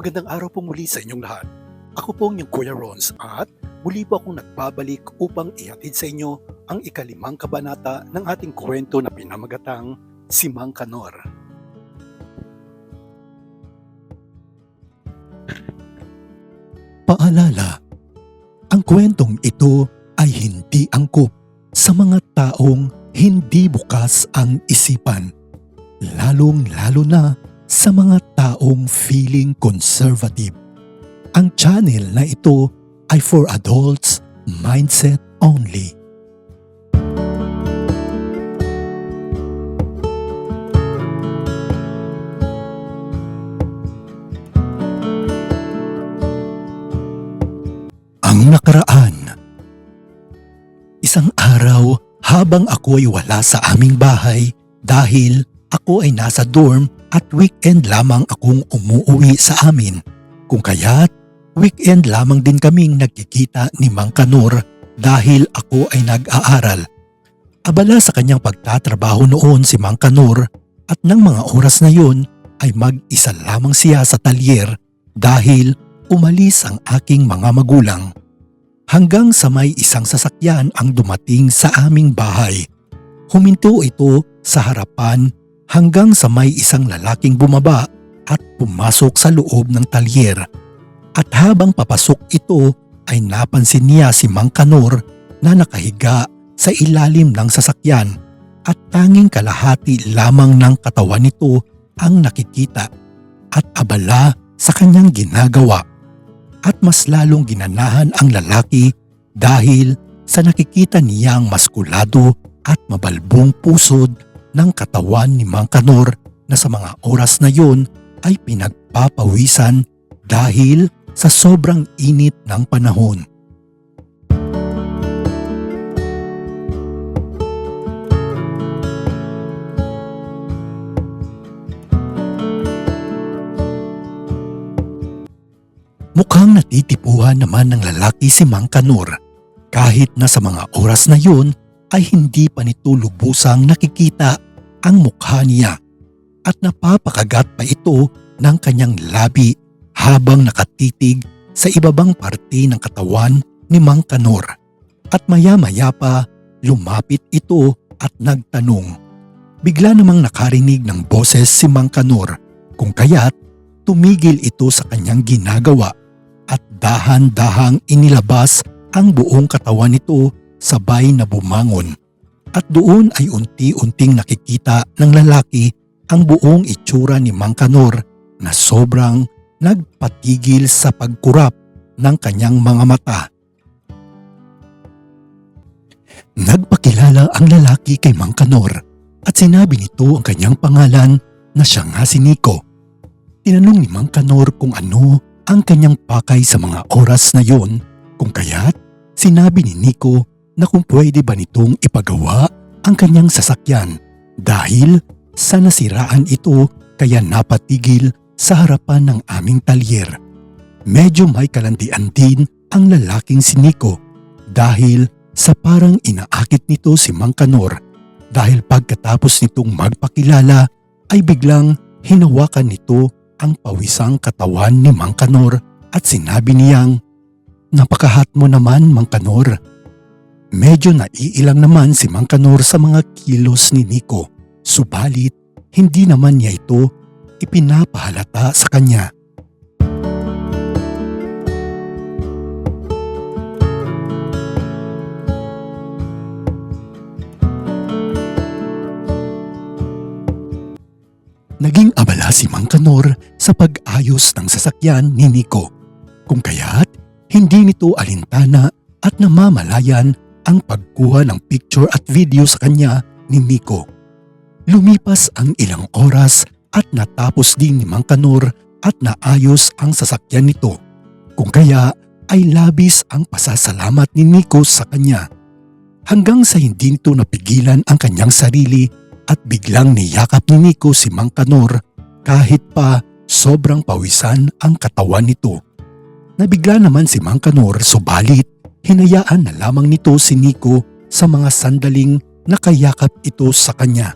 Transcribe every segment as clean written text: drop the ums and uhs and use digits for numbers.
Magandang araw po muli sa inyong lahat. Ako po ang inyong Kuya Rons at muli po akong nagbabalik upang ihatid sa inyo ang ikalimang kabanata ng ating kwento na pinamagatang Si Mang Kanor. Paalala, ang kwentong ito ay hindi angkop sa mga taong hindi bukas ang isipan, lalong-lalo na sa mga taong feeling conservative. Ang channel na ito ay for adults mindset only. Ang nakaraan. Isang araw habang ako ay wala sa aming bahay dahil ako ay nasa dorm at weekend lamang akong umuuwi sa amin. Kung kaya't weekend lamang din kaming nagkikita ni Mang Kanor dahil ako ay nag-aaral. Abala sa kanyang pagtatrabaho noon si Mang Kanor at ng mga oras na yun ay mag-isa lamang siya sa talyer dahil umalis ang aking mga magulang. Hanggang sa may isang sasakyan ang dumating sa aming bahay. Huminto ito sa harapan hanggang sa may isang lalaking bumaba at pumasok sa loob ng talyer. At habang papasok ito ay napansin niya si Mang Kanor na nakahiga sa ilalim ng sasakyan at tanging kalahati lamang ng katawan nito ang nakikita at abala sa kanyang ginagawa. At mas lalong ginanahan ang lalaki dahil sa nakikita niyang maskulado at mabalbong pusod ng katawan ni Mang Kanor na sa mga oras na yon ay pinagpapawisan dahil sa sobrang init ng panahon. Mukhang natitipuhan naman ng lalaki si Mang Kanor kahit na sa mga oras na yun ay hindi pa nito lubusang nakikita ang mukha niya at napapakagat pa ito ng kanyang labi habang nakatitig sa ibabang parte ng katawan ni Mang Kanor. At maya-maya pa lumapit ito at nagtanong. Bigla namang nakarinig ng boses si Mang Kanor kung kaya't tumigil ito sa kanyang ginagawa at dahan-dahang inilabas ang buong katawan nito sabay na bumangon. At doon ay unti-unting nakikita ng lalaki ang buong itsura ni Mang Kanor na sobrang nagpatigil sa pagkurap ng kanyang mga mata. Nagpakilala ang lalaki kay Mang Kanor at sinabi nito ang kanyang pangalan na siya nga si Nico. Tinanong ni Mang Kanor kung ano ang kanyang pakay sa mga oras na yon, kung kaya't sinabi ni Nico na kung pwede ba nitong ipagawa ang kanyang sasakyan dahil sa nasiraan ito kaya napatigil sa harapan ng aming talyer. Medyo may kalandian din ang lalaking si Nico dahil sa parang inaakit nito si Mang Kanor dahil pagkatapos nitong magpakilala ay biglang hinawakan nito ang pawisang katawan ni Mang Kanor at sinabi niyang, "Napakahat mo naman, Mang Kanor." Medyo naiilang naman si Mang Kanor sa mga kilos ni Nico, subalit hindi naman niya ito ipinapahalata sa kanya. Naging abala si Mang Kanor sa pag-ayos ng sasakyan ni Nico, kung kaya't hindi nito alintana at namamalayan ang pagkuha ng picture at video sa kanya ni Nico. Lumipas ang ilang oras at natapos din ni Mang Kanor at naayos ang sasakyan nito, kung kaya ay labis ang pasasalamat ni Nico sa kanya. Hanggang sa hindi nito napigilan ang kanyang sarili at biglang niyakap ni Nico si Mang Kanor kahit pa sobrang pawisan ang katawan nito. Nabigla naman si Mang Kanor subalit hinayaan na lamang nito si Nico sa mga sandaling nakayakap ito sa kanya.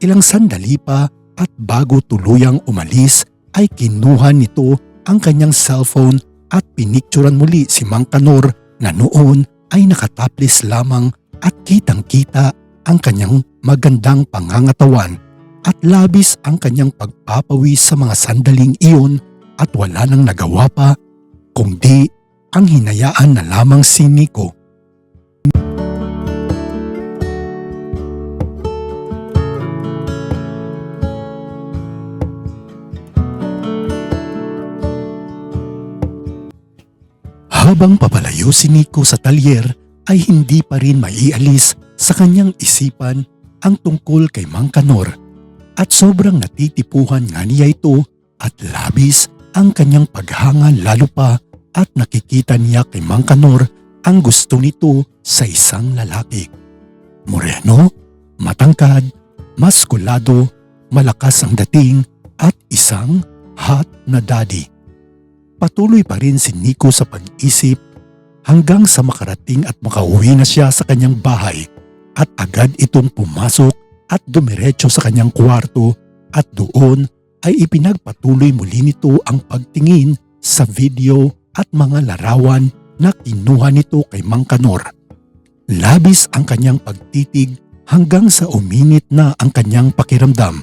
Ilang sandali pa at bago tuluyang umalis ay kinuha nito ang kanyang cellphone at pinikturan muli si Mang Kanor na noon ay nakataplis lamang at kitang-kita ang kanyang magandang pangangatawan at labis ang kanyang pagpapawis sa mga sandaling iyon at wala nang nagawa pa kundi ang hinayaan na lamang si Nico. Habang papalayo si Nico sa talyer ay hindi pa rin maialis sa kanyang isipan ang tungkol kay Mang Kanor at sobrang natitipuhan nga niya ito at labis ang kanyang paghanga lalo pa at nakikita niya kay Mang Kanor ang gusto nito sa isang lalaki. Moreno, matangkad, maskulado, malakas ang dating at isang hot na daddy. Patuloy pa rin si Nico sa pag-isip hanggang sa makarating at makauwi na siya sa kanyang bahay at agad itong pumasok at dumiretso sa kanyang kwarto at doon ay ipinagpatuloy muli nito ang pagtingin sa video at mga larawan na kinuha nito kay Mang Kanor. Labis ang kanyang pagtitig hanggang sa uminit na ang kanyang pakiramdam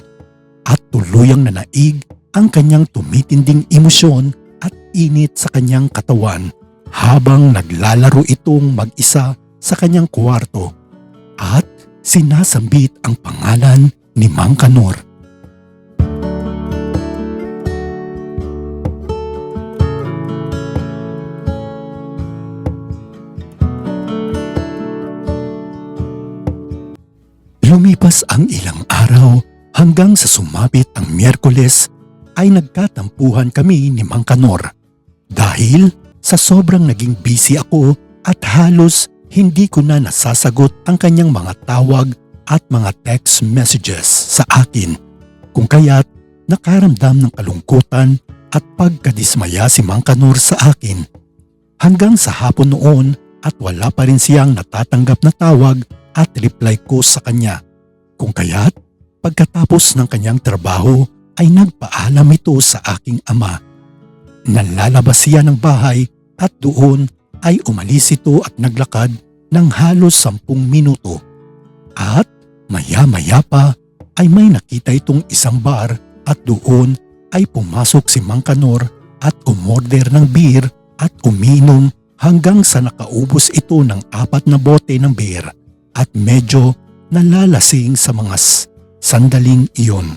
at tuluyang nanaig ang kanyang tumitinding emosyon at init sa kanyang katawan habang naglalaro itong mag-isa sa kanyang kwarto at sinasambit ang pangalan ni Mang Kanor. Lumipas ang ilang araw hanggang sa sumapit ang Miyerkules ay nagkatampuhan kami ni Mang Kanor dahil sa sobrang naging busy ako at halos hindi ko na nasasagot ang kanyang mga tawag at mga text messages sa akin kung kaya't nakaramdam ng kalungkutan at pagkadismaya si Mang Kanor sa akin hanggang sa hapon noon at wala pa rin siyang natatanggap na tawag at reply ko sa kanya kung kaya't pagkatapos ng kanyang trabaho ay nagpaalam ito sa aking ama. Nalalabas siya ng bahay at doon ay umalis ito at naglakad ng halos 10 minuto. At maya-maya pa ay may nakita itong isang bar at doon ay pumasok si Mang Kanor at umorder ng beer at uminom hanggang sa nakaubos ito ng 4 na bote ng beer at medyo nalalasing sa mga sandaling iyon.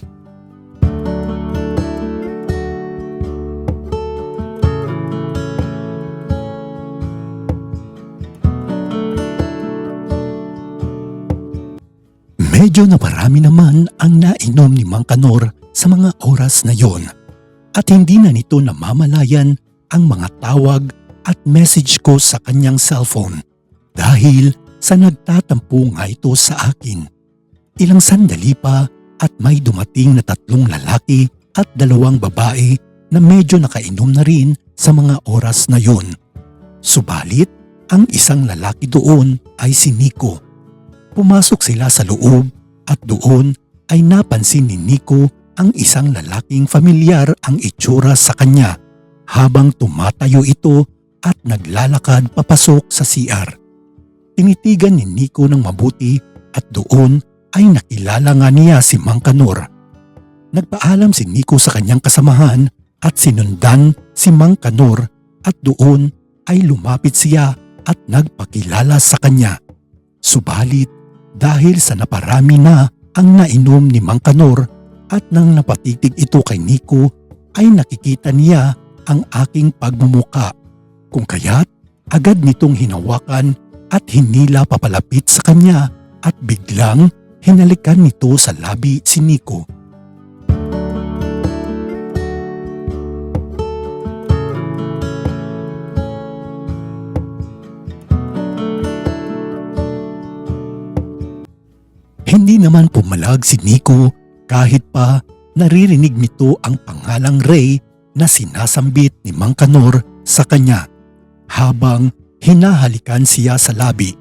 Medyo naparami naman ang nainom ni Mang Kanor sa mga oras na yon at hindi na nito namamalayan ang mga tawag at message ko sa kanyang cellphone dahil sa nagtatampo nga ito sa akin. Ilang sandali pa at may dumating na 3 lalaki at 2 babae na medyo nakainom na rin sa mga oras na yon. Subalit, ang isang lalaki doon ay si Nico. Pumasok sila sa loob at doon ay napansin ni Nico ang isang lalaking familiar ang itsura sa kanya habang tumatayo ito at naglalakad papasok sa CR. Tinitigan ni Nico ng mabuti at doon ay nakilala nga niya si Mang Kanor. Nagpaalam si Nico sa kanyang kasamahan at sinundan si Mang Kanor at doon ay lumapit siya at nagpakilala sa kanya. Subalit dahil sa naparami na ang nainom ni Mang Kanor at nang napatitig ito kay Nico ay nakikita niya ang aking pagmumuka kung kaya't agad nitong hinawakan at hinila papalapit sa kanya at biglang hinalikan nito sa labi si Nico. Hindi naman pumalag si Nico kahit pa naririnig nito ang pangalang Ray na sinasambit ni Mang Kanor sa kanya habang hinahalikan siya sa labi.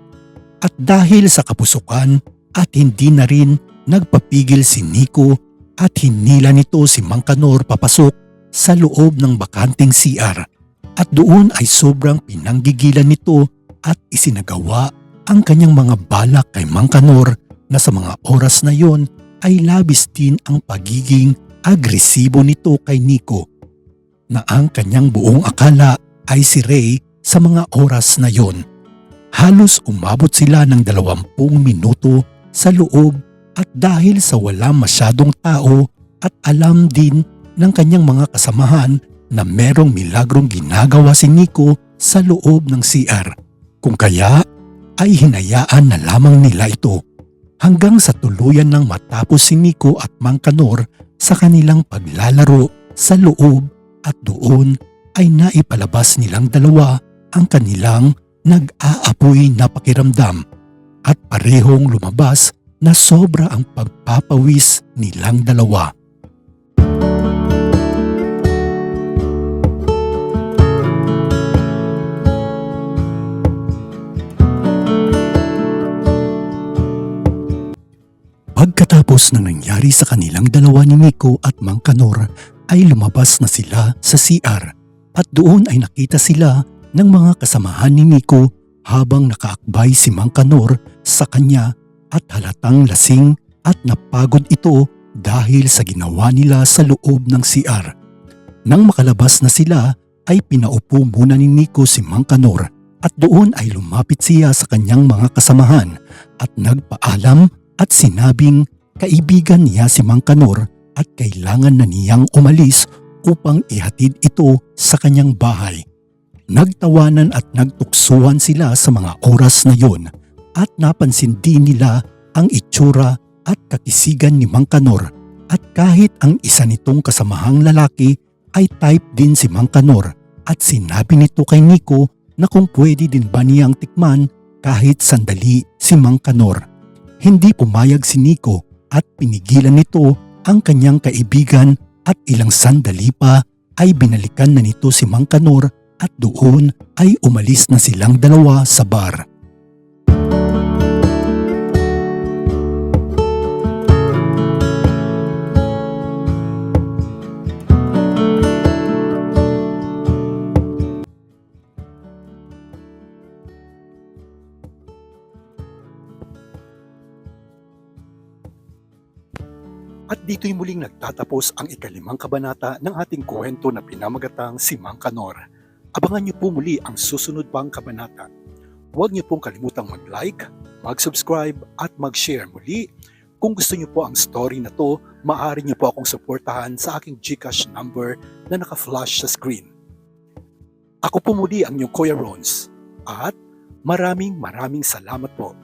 At dahil sa kapusukan at hindi na rin nagpapigil si Nico at hinila nito si Mang Kanor papasok sa loob ng bakanting CR at doon ay sobrang pinanggigilan nito at isinagawa ang kanyang mga balak kay Mang Kanor na sa mga oras na yon ay labis din ang pagiging agresibo nito kay Nico na ang kanyang buong akala ay si Ray sa mga oras na yon. Halos umabot sila ng 20 minuto sa loob at dahil sa wala masyadong tao at alam din ng kanyang mga kasamahan na merong milagrong ginagawa si Nico sa loob ng CR. Kung kaya ay hinayaan na lamang nila ito hanggang sa tuluyan ng matapos si Nico at Mang Kanor sa kanilang paglalaro sa loob at doon ay naipalabas nilang dalawa ang kanilang nag-aapoy na pakiramdam at parehong lumabas na sobra ang pagpapawis nilang dalawa. Pagkatapos ng nangyari sa kanilang dalawa ni Nico at Mang Kanor ay lumabas na sila sa CR at doon ay nakita sila ng mga kasamahan ni Nico habang nakaakbay si Mang Kanor sa kanya at halatang lasing at napagod ito dahil sa ginawa nila sa loob ng CR. Nang makalabas na sila ay pinaupo muna ni Nico si Mang Kanor at doon ay lumapit siya sa kanyang mga kasamahan at nagpaalam at sinabing kaibigan niya si Mang Kanor at kailangan na niyang umalis upang ihatid ito sa kanyang bahay. Nagtawanan at nagtuksuhan sila sa mga oras na yon at napansin din nila ang itsura at kakisigan ni Mang Kanor at kahit ang isa nitong kasamahang lalaki ay type din si Mang Kanor at sinabi nito kay Nico na kung pwede din ba niyang tikman kahit sandali si Mang Kanor. Hindi pumayag si Nico at pinigilan nito ang kanyang kaibigan at ilang sandali pa ay binalikan na nito si Mang Kanor at doon ay umalis na silang dalawa sa bar. At dito'y muling nagtatapos ang ikalimang kabanata ng ating kwento na pinamagatang si Mang Kanor. Abangan niyo po muli ang susunod pang kabanata. Huwag niyo pong kalimutang mag-like, mag-subscribe at mag-share muli. Kung gusto niyo po ang story na to, maaari niyo po akong suportahan sa aking GCash number na naka-flash sa screen. Ako po muli ang inyong Kuya Rons at maraming salamat po.